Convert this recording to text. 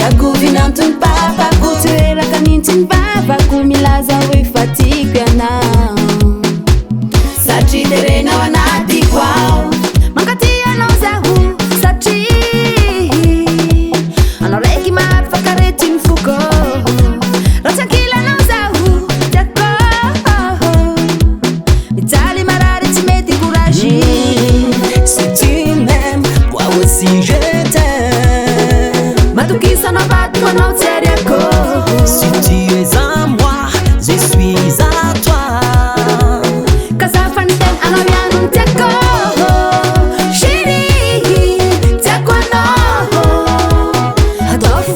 tiako vinantony papako toeraka nintsiny vavako milaza hoe fatiako ianao satria terenao anatiko ao mankaty anao zaho satria anao raiky mahafakarety ny foko raha tsy ankilanao zaho tiako mijaly marary tsy mety courage. Si tu m'aimes, moi aussi je t'aime. Matokisana vato anao tsy ariako. Si tu es à moi, je suis à toi. Kasafany ten anao ihany no tiako chérie, tiako anao atao fo